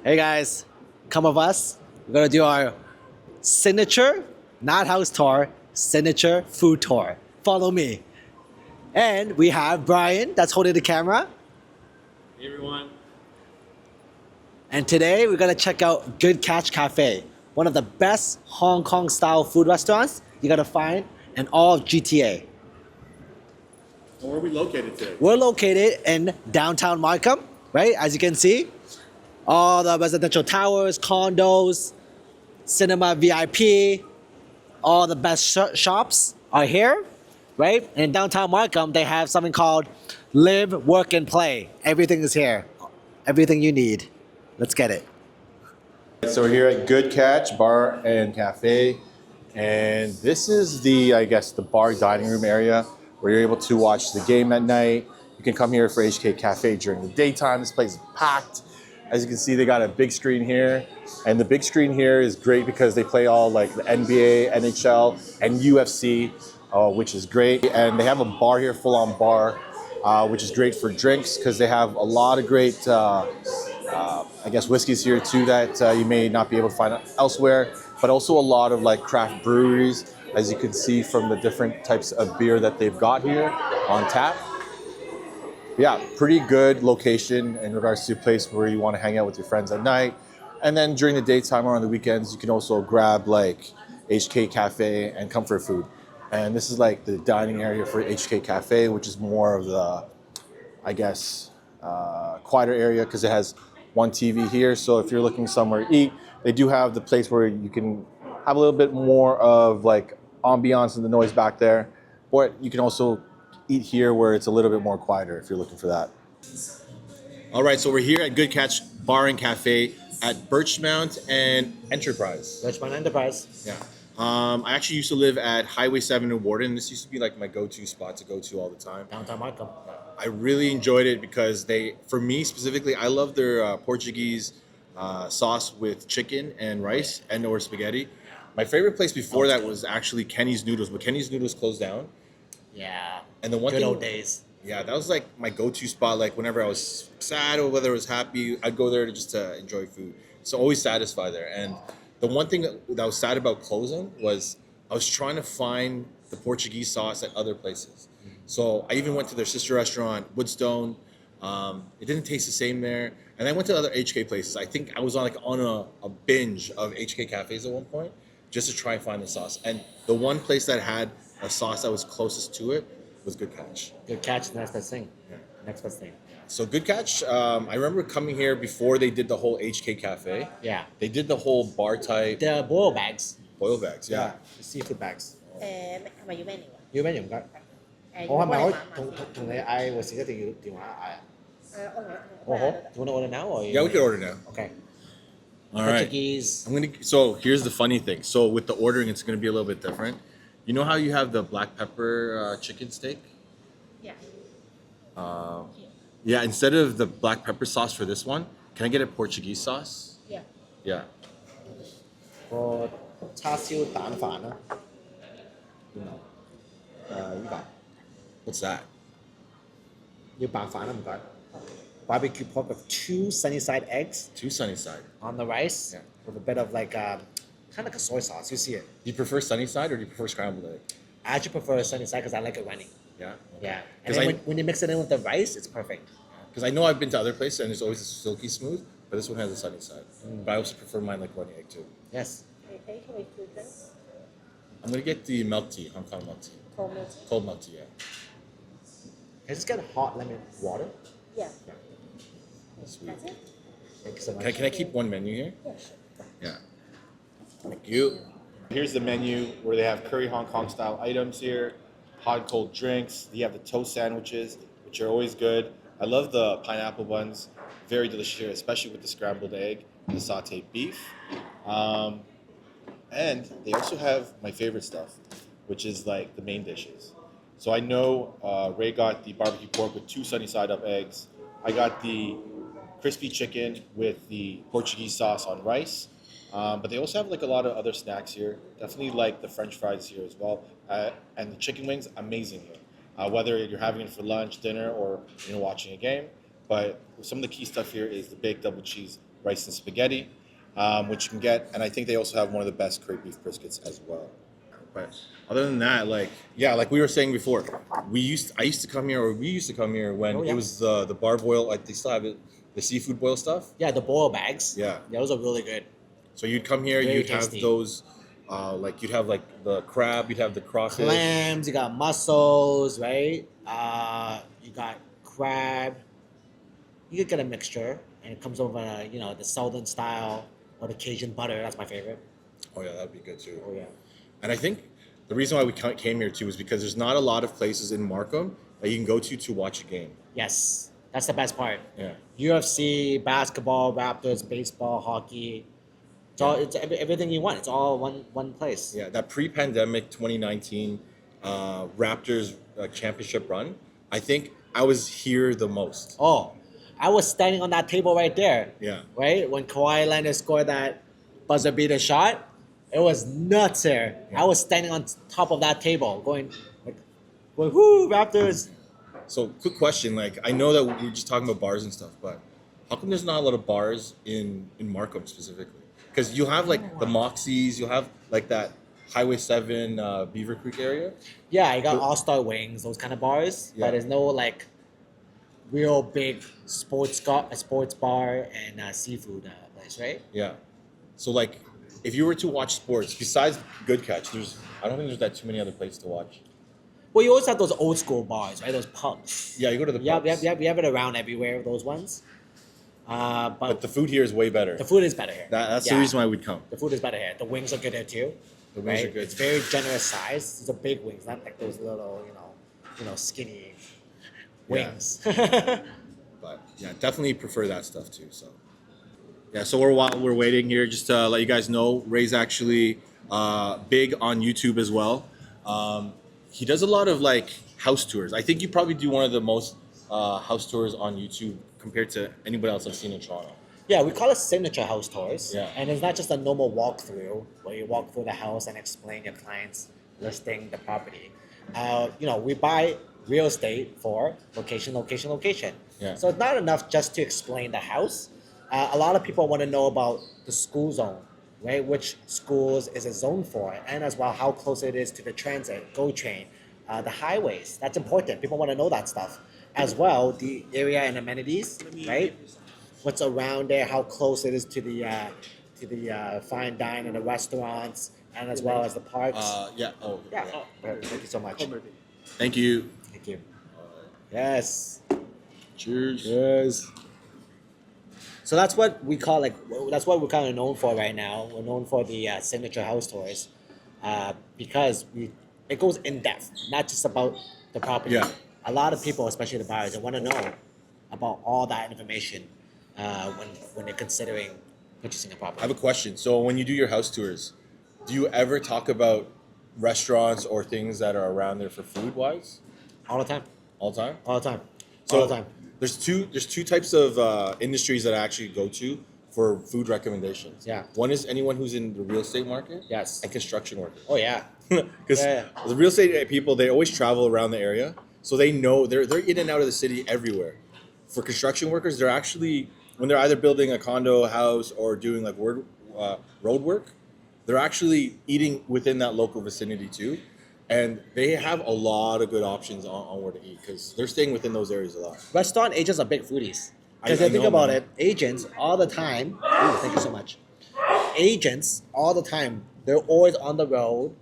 Hey guys, come with us. We're gonna do our signature, not house tour, signature food tour. Follow me. And we have Brian that's holding the camera. Hey everyone. And today we're gonna check out Good Catch Cafe, one of the best Hong Kong style food restaurants you're gonna find in all of GTA. Where are we located today? We're located in downtown Markham, right? As you can see, all the residential towers, condos, cinema VIP, all the best shops are here, right? In downtown Markham, they have something called Live, Work, and Play. Everything is here. Everything you need. Let's get it. So we're here at Good Catch Bar and Cafe, and this is the bar dining room area where you're able to watch the game at night. You can come here for HK Cafe during the daytime. This place is packed. As you can see, they got a big screen here, and the big screen here is great because they play all like the NBA, NHL, and UFC, which is great. And they have a bar here, full-on bar, which is great for drinks because they have a lot of great, whiskeys here too that you may not be able to find elsewhere, but also a lot of like craft breweries, as you can see from the different types of beer that they've got here on tap. Yeah, pretty good location in regards to a place where you want to hang out with your friends at night. And then during the daytime or on the weekends, you can also grab like HK Cafe and comfort food. And this is like the dining area for HK Cafe, which is more of the, quieter area because it has one TV here. So if you're looking somewhere to eat, they do have the place where you can have a little bit more of like ambiance and the noise back there. Or you can also eat here where it's a little bit more quieter if you're looking for that. All right, so we're here at Good Catch Bar and Cafe at Birchmount and Enterprise. Richmond Enterprise. Yeah. I actually used to live at Highway 7 in Warden. This used to be like my go-to spot to go to all the time. Downtown Markham. I really enjoyed it because for me specifically, I love their Portuguese sauce with chicken and rice and or spaghetti. My favorite place before that was actually Kenny's Noodles, but Kenny's Noodles closed down. Yeah. And the one Good thing, old days. yeah, that was like my go-to spot. Like whenever I was sad or whether I was happy, I'd go there to enjoy food. So always satisfied there. And the one thing that was sad about closing was I was trying to find the Portuguese sauce at other places. So I even went to their sister restaurant, Woodstone. It didn't taste the same there. And I went to other HK places. I think I was on a binge of HK cafes at one point just to try and find the sauce. And the one place that had a sauce that was closest to it was Good Catch. Good Catch, next best thing. Yeah. Next best thing. So Good Catch, I remember coming here before they did the whole HK Cafe. Yeah. They did the whole bar type The boil bags. boil bags, yeah. The seafood bags. 係咪要 menu 啊？要咩唔該？誒，我係咪可以要同你嗌個時一定要電話嗌啊？我好，you wanna order now or Yeah, we could order now. Okay. All right. Portuguese. So here's the funny thing. So with the ordering, it's gonna be a little bit different. You know how you have the black pepper chicken steak? Yeah. Yeah, instead of the black pepper sauce for this one, can I get a Portuguese sauce? Yeah. Yeah. 個叉燒蛋飯啦。呢個 What's that? 要白飯啦，唔該。Barbecue pork with 2 sunny side eggs Two sunny side. on the rice Yeah. with a bit of like kind of like a soy sauce. You see it. Do you prefer sunny side or do you prefer scrambled egg? I actually prefer sunny side because I like it runny. Yeah. Yeah. And 'Cause then I- when you mix it in with the rice, it's perfect. Because I know I've been to other places and it's always silky smooth, but this one has a sunny side. But I also prefer mine like runny egg too. Yes. Can you with two drinks? I'm gonna get the milk tea, Hong Kong milk tea. Cold milk tea? Cold milk tea, yeah. Can I just get hot lemon water? Yeah. Sweet. That's it? Thank you so much. Can I keep one menu here? Yeah, sure. Yeah. Thank you. Here's the menu where they have curry Hong Kong style items here, hot and cold drinks. You have the toast sandwiches, which are always good. I love the pineapple buns, very delicious here, especially with the scrambled egg and the sauteed beef. And they also have my favorite stuff, which is like the main dishes. So I know Ray got the barbecue pork with 2 sunny side up eggs. I got the crispy chicken with the Portuguese sauce on rice. But they also have like a lot of other snacks here. Definitely like the French fries here as well. And the chicken wings, amazing here. Whether you're having it for lunch, dinner, or watching a game. But some of the key stuff here is the baked double cheese rice and spaghetti, which you can get. And I think they also have one of the best curry beef briskets as well. But other than that, like yeah, like we were saying before, I used to come here, or we used to come here when Oh, yeah. it was the bar boil. Like they still have it, the seafood boil stuff. Yeah, the boil bags. Yeah. Those are really good. So you'd come here, Very you'd tasty. have those, like you'd have like the crab, you'd have the crawfish. Clams, you got mussels, right? You got crab. You could get a mixture, and it comes over, the Southern style or the Cajun butter. That's my favorite. Oh yeah, that'd be good too. Oh yeah. And I think the reason why we came here too is because there's not a lot of places in Markham that you can go to watch a game. Yes, that's the best part. Yeah. UFC, basketball, Raptors, baseball, hockey. It's everything you want. It's all one place. Yeah, that pre-pandemic 2019 Raptors championship run, I think I was here the most. Oh, I was standing on that table right there. Yeah. Right when Kawhi Leonard scored that buzzer beater shot, it was nuts there. Yeah. I was standing on top of that table, going, whoo, Raptors. So, quick question, like I know that we're just talking about bars and stuff, but how come there's not a lot of bars in Markham specifically? Because you have like the Moxies, you have like that Highway 7 Beaver Creek area. Yeah, you got All Star Wings, those kind of bars, Yeah. but there's no like real big sports bar and seafood place, right? Yeah. So like, if you were to watch sports, besides Good Catch, I don't think there's that too many other places to watch. Well, you always have those old school bars, right? Those pubs. Yeah, you go to the pubs. We have it around everywhere, those ones. But But the food here is way better. the food is better here. That's Yeah. the reason why we'd come. The food is better here. The wings are good here too. The wings right? are good. It's very generous size. It's a big wings, not like those little, skinny wings. But yeah, definitely prefer that stuff too. So yeah, so while we're waiting here, just to let you guys know, Ray's actually big on YouTube as well. He does a lot of like house tours. I think you probably do one of the most house tours on YouTube compared to anybody else I've seen in Toronto. Yeah, we call it signature house tours. Yeah. And it's not just a normal walkthrough where you walk through the house and explain your client's listing the property. We buy real estate for location, location, location. Yeah. So it's not enough just to explain the house. A lot of people want to know about the school zone, right? Which schools is it zoned for? And as well, how close it is to the transit, GO train, the highways. That's important. People want to know that stuff. As well, the area and amenities, right? What's around there, how close it is to the fine dine and the restaurants, and as well as the parks. Yeah. Oh. Yeah. Thank you so much. Thank you. Thank you. Yes. Cheers. Yes. So that's what we call that's what we're kind of known for right now. We're known for the signature house tours, because it goes in depth, not just about the property. Yeah. A lot of people, especially the buyers, they want to know about all that information when they're considering purchasing a I property. have a question. So when you do your house tours, do you ever talk about restaurants or things that are around there for food wise? All the time. All the time? All the time. So All the time. there's two types of industries that I actually go to for food recommendations. Yeah. One is anyone who's in the real estate market. Yes. And construction workers. Oh yeah. Because Yeah. the real estate people, they always travel around the area, so they know they're in and out of the city everywhere. For construction workers, they're actually, when they're either building a condo house or doing like road work, they're actually eating within that local vicinity too. And they have a lot of good options on where to eat because they're staying within those areas a lot. Restaurant agents are big foodies. Because I think know, about man. it, agents all the time. Ooh, thank you so much. Agents all the time. They're always on the road,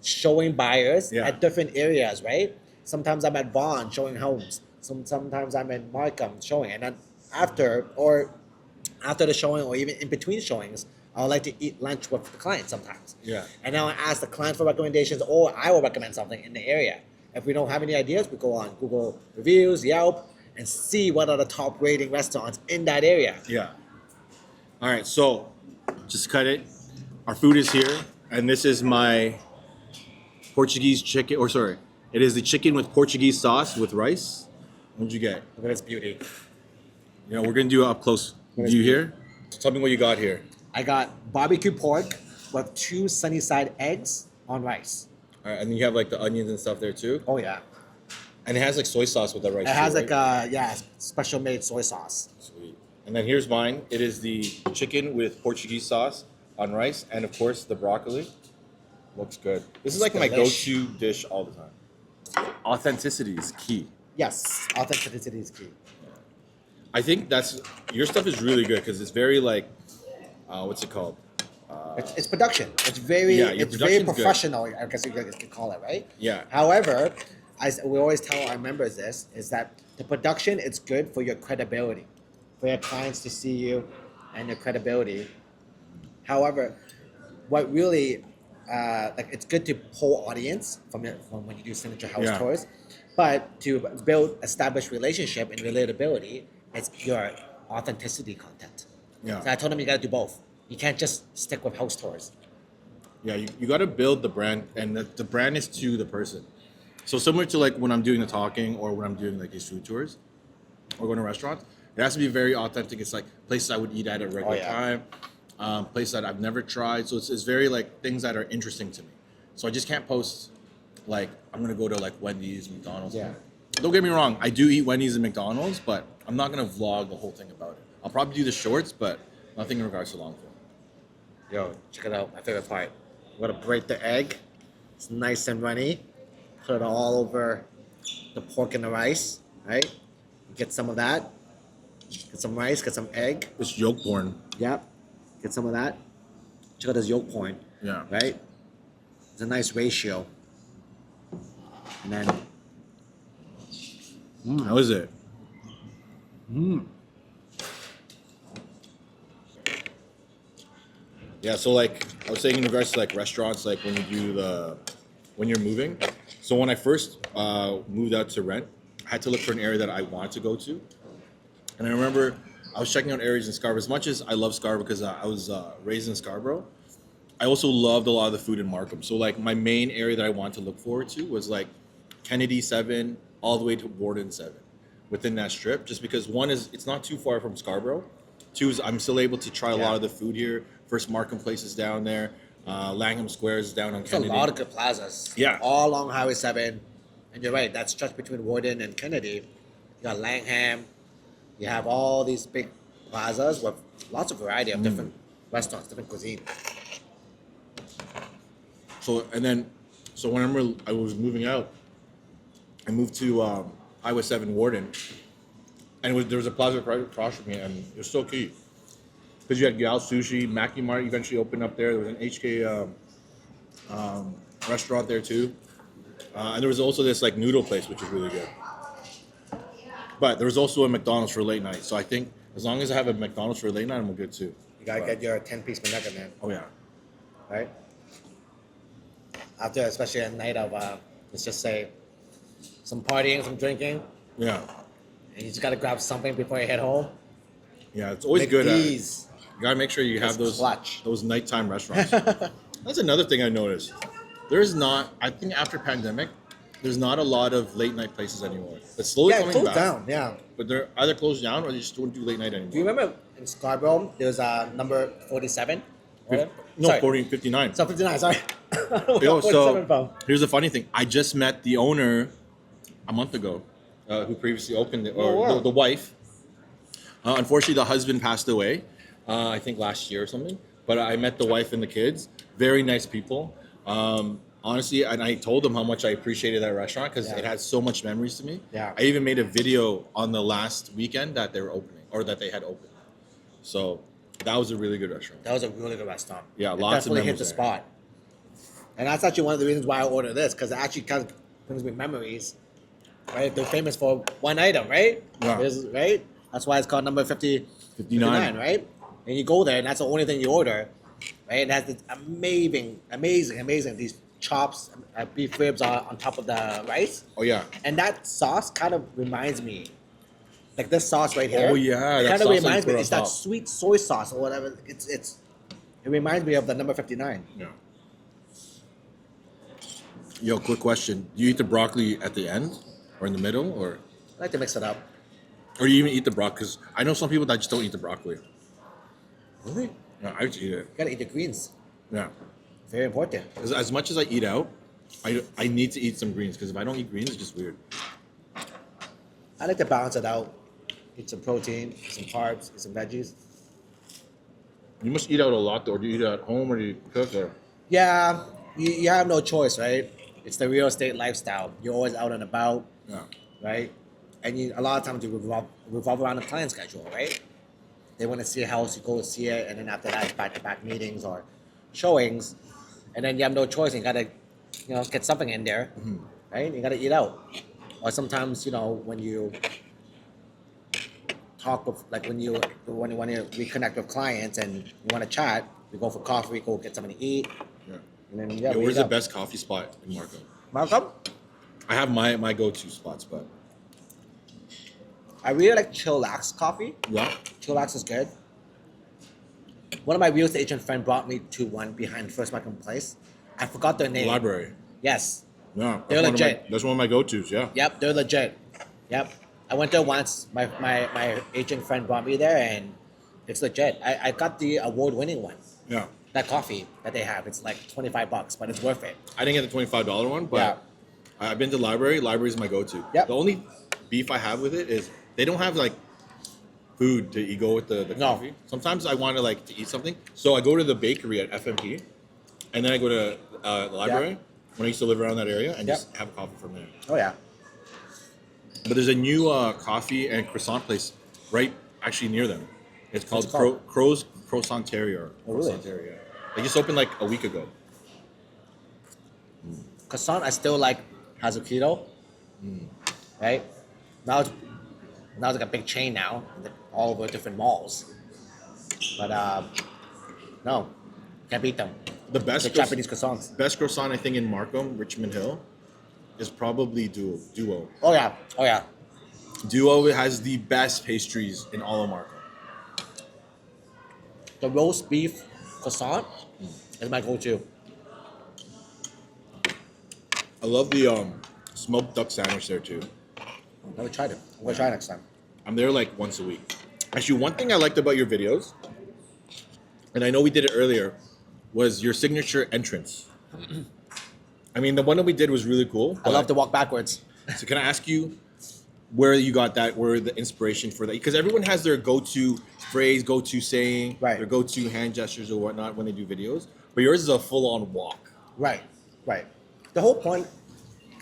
showing buyers Yeah. at different areas, right? Sometimes I'm at Vaughan showing homes. Sometimes I'm in Markham showing, and then after the showing or even in between showings, I would like to eat lunch with the client sometimes. Yeah. And now I ask the client for recommendations, or I will recommend something in the area. If we don't have any ideas, we go on Google reviews, Yelp, and see what are the top rating restaurants in that area. Yeah. All right, so just cut it. Our food is here, and this is my Portuguese chicken, or sorry, it is the chicken with Portuguese sauce with rice. What'd you get? Look at this beauty. You know, we're gonna do an up close view here. So tell me what you got here. I got barbecue pork with 2 sunny side eggs on rice. All right, and then you have like the onions and stuff there too. Oh yeah. And it has like soy sauce with that rice. It has too, like right? special made soy sauce. Sweet. And then here's mine. It is the chicken with Portuguese sauce on rice, and of course the broccoli. Looks good. This is like my Delish. go-to dish all the time. Authenticity is key. Yes, authenticity is key. I think that's your stuff is really good because it's very like, what's it called? It's production. It's very Yeah, your it's very production's good. professional. I guess you guys could call it, right? Yeah. However, we always tell our members this is that the production is good for your credibility, for your clients to see you, and your credibility. However, what really like it's good to pull audience from when you do signature house Yeah. tours, but to build established relationship and relatability, it's your authenticity content. Yeah. So I told them you got to do both. You can't just stick with house tours. Yeah, you got to build the brand, and the brand is to the person. So similar to like when I'm doing the talking or when I'm doing like these food tours or going to restaurants, it has to be very authentic. It's like places I would eat at a regular yeah. time, places that I've never tried. So it's very like things that are interesting to me. So I just can't post like I'm gonna go to like Wendy's, McDonald's. Yeah. Don't get me wrong, I do eat Wendy's and McDonald's, but I'm not gonna vlog the whole thing about it. I'll probably do the shorts, but nothing in regards to long form. Yo, check it out. My favorite part. We're gonna break the egg. It's nice and runny. Put it all over the pork and the rice, right? Get some of that. Get some rice, get some egg. It's yolk porn. Yep. Get some of that. Check out this yolk point, Yeah. right? It's a nice ratio. And then, How is it? Yeah, so like I was saying in regards to like restaurants, like when you do when you're moving. So when I first moved out to rent, I had to look for an area that I wanted to go to. And I remember I was checking out areas in Scarborough. As much as I love Scarborough because I was raised in Scarborough, I also loved a lot of the food in Markham. So like my main area that I wanted to look forward to was like Kennedy 7 all the way to Warden 7 within that strip, just because one is it's not too far from Scarborough. Two is I'm still able to try a lot of the food here. First Markham Place is down there. Langham Square is down on there's Kennedy. a lot of good plazas. Yeah. All along Highway 7. And you're right, that stretch between Warden and Kennedy. You got Langham. You have all these big plazas with lots of variety of different restaurants, different cuisine. So whenever I was moving out, I moved to Highway 7 Warden, and there was a plaza right across from me, and it was so key because you had Gal Sushi, Mackie Mart eventually opened up there. There was an HK restaurant there too, and there was also this like noodle place which was really good. But there was also a McDonald's for late night, so I think as long as I have a McDonald's for late night, I'm good too. You gotta get your 10-piece McNugget, man. Oh yeah, Right? After, especially a night of, let's just say, some partying, some drinking, yeah, and you just gotta grab something before you head home. yeah. It's always good. McD's. You gotta make sure you have It's clutch. those nighttime restaurants. That's another thing I noticed. There's not. I think after pandemic, there's not a lot of late night places anymore. It's slowly Yeah, it coming closed back. down, yeah. But they're either closed down or they just don't do late night anymore. Do you remember in Scarborough, there was number 47? No, Sorry. 40, 59. So 59, sorry. Yo, 47 so from. here's the funny thing. I just met the owner a month ago, who previously opened it, or Oh, wow. the wife. Unfortunately, the husband passed away, I think last year or something. But I met the wife and the kids. Very nice people. Honestly, and I told them how much I appreciated that restaurant because Yeah. it had so much memories to me. Yeah. I even made a video on the last weekend that they were opening, or that they had opened. So that was a really good restaurant. That was a really good restaurant. Yeah, It lots of definitely hit memories the there. spot. And that's actually one of the reasons why I ordered this, because it actually kind of brings me memories. Right? They're famous for one item, right? Yeah. Right? That's why it's called number 59, 59. right? And you go there, and that's the only thing you order. Right? It has this amazing, these chops, beef ribs on top of the rice. Oh yeah. And that sauce kind of reminds me, like this sauce right here. Oh, yeah, it that kind sauce of that you reminds me. put on It's that top. sweet soy sauce or whatever. It reminds me of the number 59. Yeah. Yo, quick question. Do you eat the broccoli at the end or in the middle, or I like to mix it up. do you even eat the broccoli? Because I know some people that just don't eat the broccoli. Really? Yeah, I just eat it. You gotta eat the greens. Yeah. Very important. 'Cause as much as I eat out, I need to eat some greens because if I don't eat greens, it's just weird. I like to balance it out. eat some protein, some carbs, eat some veggies. You must eat out a lot, though. Or do you eat at home, or do you cook? Or Yeah, you have no choice, right? It's the real estate lifestyle. You're always out and about, yeah, right? And a lot of times you revolve around the client schedule, right? They want to see a house, you go see it, and then after that, it's back-to-back meetings or showings, and then you have no choice. You gotta, get something in there, right? You gotta eat out, or sometimes, when you talk with, like when you reconnect with clients and you want to chat, you go for coffee, go get something to eat, yeah. and then Yo, we where's eat the out. best coffee spot in Markham? Malcolm, I have my go-to spots, but I really like Chillax coffee. yeah, Chillax is good. One of my real estate agent friend brought me to one behind First Markham Place. I forgot their name. library. Yes. Yeah, They're that's legit. that's one of my go-tos. Yeah. Yep, they're legit. Yep. I went there once. My agent friend brought me there, and it's legit. I got the award-winning one. Yeah. That coffee that they have, it's like $25, but it's worth it. I didn't get the $25 one, but Yeah. I've been to library. Library is my go-to. Yep. The only beef I have with it is they don't have like food to go with the No. coffee. Sometimes I want to eat something, so I go to the bakery at FMP, and then I go to the library when I used to live around that area and Yep. just have coffee from there. Oh yeah. But there's a new coffee and croissant place right actually near them. It's called, What's it called? Crow's Croissanteria. Oh, really? Croissanteria. They just opened like a week ago. Croissant, I still like Hazukito. Right? Now it's like a big chain now, all over different malls. But no, can't beat them. The best The Japanese croissants. best croissant I think in Markham, Richmond Hill, is probably Duo. Oh yeah, oh yeah. Duo has the best pastries in all of Markham. The roast beef croissant is my go-to. I love the smoked duck sandwich there too. Never tried it. I'm gonna try it next time. I'm there like once a week. Actually, one thing I liked about your videos, and I know we did it earlier, was your signature entrance. I mean, the one that we did was really cool. I love to walk backwards. So can I ask you where you got that, where the inspiration for that? Because everyone has their go-to phrase, go-to saying, Right. their go-to hand gestures or whatnot when they do videos. But yours is a full-on walk. Right, right. The whole point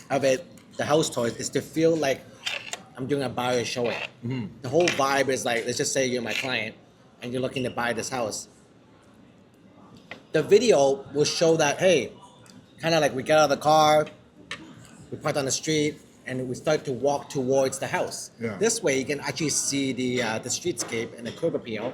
of it, the house tours, is to feel like I'm doing a buyer showing. The whole vibe is like, let's just say you're my client and you're looking to buy this house. The video will show that, hey, kind of like we get out of the car, we park on the street, and we start to walk towards the house. Yeah. This way, you can actually see the streetscape and the curb appeal,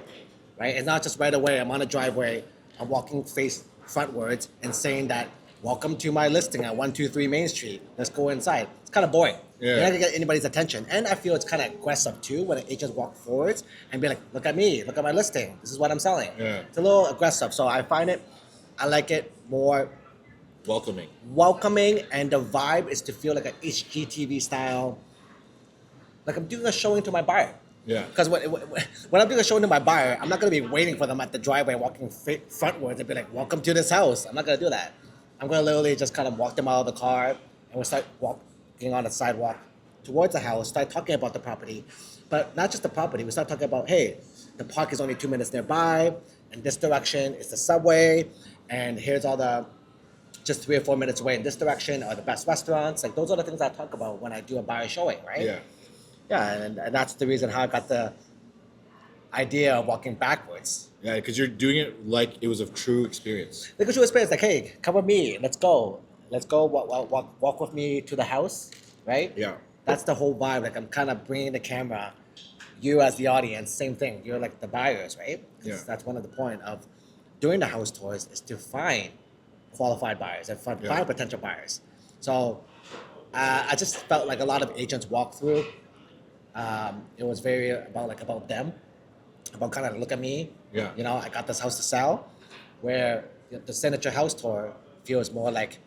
right? It's not just right away. I'm on a driveway. I'm walking face frontwards and saying that, welcome to my listing at 123 Main Street. Let's go inside. It's kind of boring. Yeah. You're not gonna get anybody's attention. And I feel it's kind of aggressive too when an agent walk forwards and be like, look at me, look at my listing. This is what I'm selling. Yeah. It's a little aggressive. So I like it more Welcoming. welcoming, and the vibe is to feel like an HGTV style, like I'm doing a showing to my buyer. Yeah. Because when I'm doing a showing to my buyer, I'm not going to be waiting for them at the driveway walking frontwards and be like, welcome to this house. I'm not going to do that. I'm going to literally just kind of walk them out of the car and we'll start walking on the sidewalk towards the house, start talking about the property. But not just the property, we start talking about, hey, the park is only 2 minutes nearby, and this direction is the subway, and here's all the just 3 or 4 minutes away in this direction are the best restaurants. Like those are the things I talk about when I do a buyer showing, right? Yeah. Yeah, and that's the reason how I got the idea of walking backwards. Yeah, because you're doing it like it was a true experience. Look at your experience, like, hey, come with me, let's go. Let's go walk with me to the house, right? Yeah. That's the whole vibe. Like I'm kind of bringing the camera, you as the audience, same thing. You're like the buyers, right? 'Cause Yeah. That's one of the point of doing the house tours is to find qualified buyers and find potential buyers. So I just felt like a lot of agents walk through. It was very about them, about kind of look at me. Yeah. You know, I got this house to sell, where the signature house tour feels more like,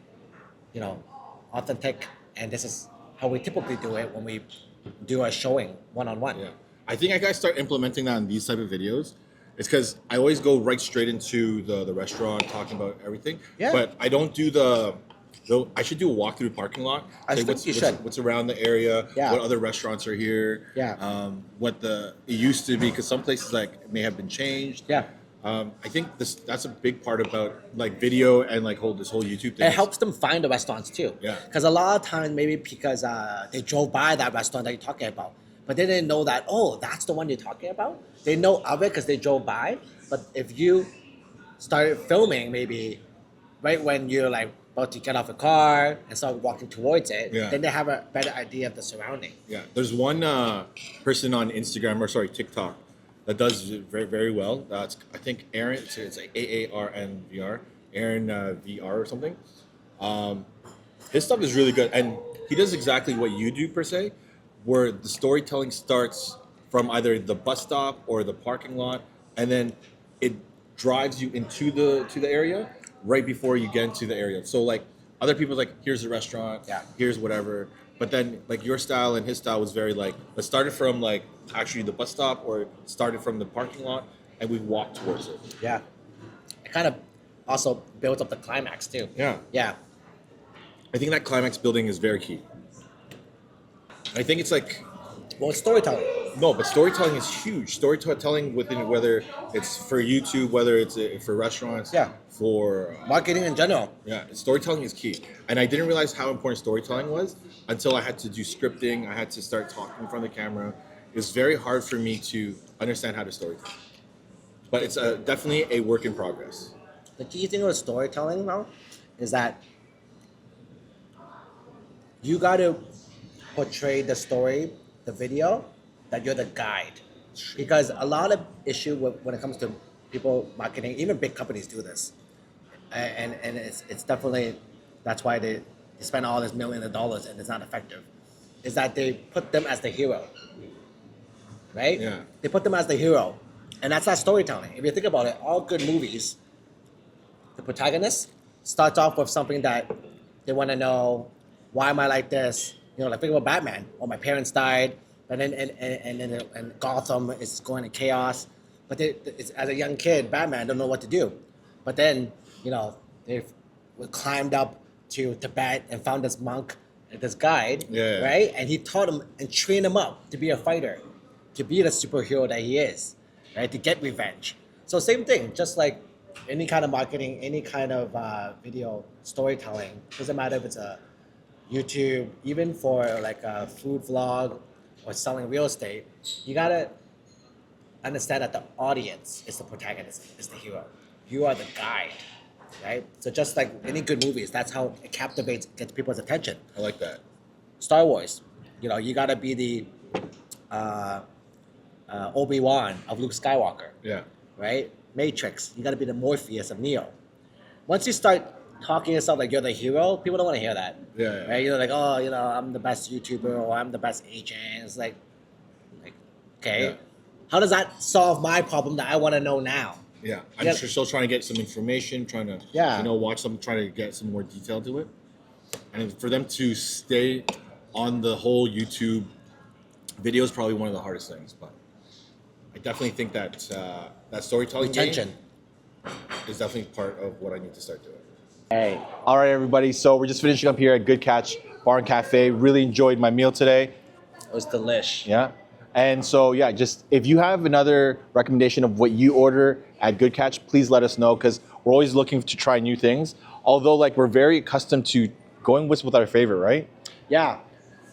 authentic, and this is how we typically do it when we do a showing one-on-one. Yeah. I think I gotta start implementing that in these type of videos. It's because I always go right straight into the restaurant talking about everything. Yeah. But I don't do the So I should do a walk through the parking lot. I Say think you should. what's around the area. Yeah. What other restaurants are here. Yeah. It used to be, because some places like may have been changed. Yeah. I think that's a big part about like video and like this whole YouTube thing. It helps them find the restaurants too. Yeah. Because a lot of times, maybe because they drove by that restaurant that you're talking about, but they didn't know that, oh, that's the one you're talking about. They know of it because they drove by. But if you started filming maybe right when you're like about to get off a car and start walking towards it, Yeah. then they have a better idea of the surrounding. Yeah, there's one person on Instagram, or sorry, TikTok, that does it very, very well. That's, I think, Aaron. It's like AARNVR, Aaron VR or something. His stuff is really good, and he does exactly what you do per se, where the storytelling starts from either the bus stop or the parking lot, and then it drives you into the area right before you get into the area. So like other people's like, here's the restaurant, Yeah. here's whatever. But then like your style and his style was very like, let's start it from like actually the bus stop or started from the parking lot and we walked towards it. Yeah. It kind of also builds up the climax too. Yeah. Yeah. I think that climax building is very key. I think it's like, Well, it's storytelling. no, but storytelling is huge. Storytelling within, whether it's for YouTube, whether it's for restaurants, Yeah. for Marketing in general. yeah, storytelling is key. And I didn't realize how important storytelling was until I had to do scripting. I had to start talking in front of the camera. It was very hard for me to understand how to storytell. But it's definitely a work in progress. The key thing with storytelling, though, is that you got to portray the story, the video, that you're the guide. Because a lot of issue when it comes to people marketing, even big companies do this, and it's definitely, that's why they spend all this millions of dollars and it's not effective. Is that they put them as the hero, right? Yeah. They put them as the hero, and that's not storytelling. If you think about it, all good movies, the protagonist starts off with something that they want to know, why am I like this? You know, like think about Batman. Oh, my parents died, and then Gotham is going to chaos. But as a young kid, Batman don't know what to do. But then, you know, they climbed up to Tibet and found this monk, this guide, Yeah. right? And he taught him and trained him up to be a fighter, to be the superhero that he is, right? To get revenge. So same thing, just like any kind of marketing, any kind of video storytelling, doesn't matter if it's a YouTube, even for like a food vlog or selling real estate, you gotta understand that the audience is the protagonist, is the hero. You are the guide, right? So just like any good movies, that's how it captivates, gets people's attention. I like that. Star Wars, you know, you gotta be the Obi-Wan of Luke Skywalker, Yeah. right? Matrix, you gotta be the Morpheus of Neo. Once you start talking yourself like you're the hero, people don't want to hear that. Yeah. Right? You're like, oh, you know, I'm the best YouTuber or I'm the best agent. It's like okay, Yeah. how does that solve my problem that I want to know now? Yeah. I'm Yeah. just still trying to get some information, trying to Yeah. watch some, trying to get some more detail to it. And for them to stay on the whole YouTube video is probably one of the hardest things, but I definitely think that that storytelling game Retention. is definitely part of what I need to start doing. Hey, All right, everybody. So we're just finishing up here at Good Catch Bar and Cafe. Really enjoyed my meal today. it was delish. Yeah. And so, yeah, just if you have another recommendation of what you order at Good Catch, please let us know because we're always looking to try new things. Although, like, we're very accustomed to going with our favorite, right? Yeah,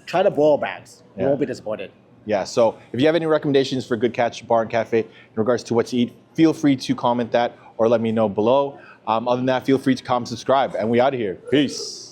try the boil bags. You Yeah. won't be disappointed. Yeah. So if you have any recommendations for Good Catch Bar and Cafe in regards to what to eat, feel free to comment that or let me know below. Other than that, feel free to comment, subscribe, and we out of here. Peace.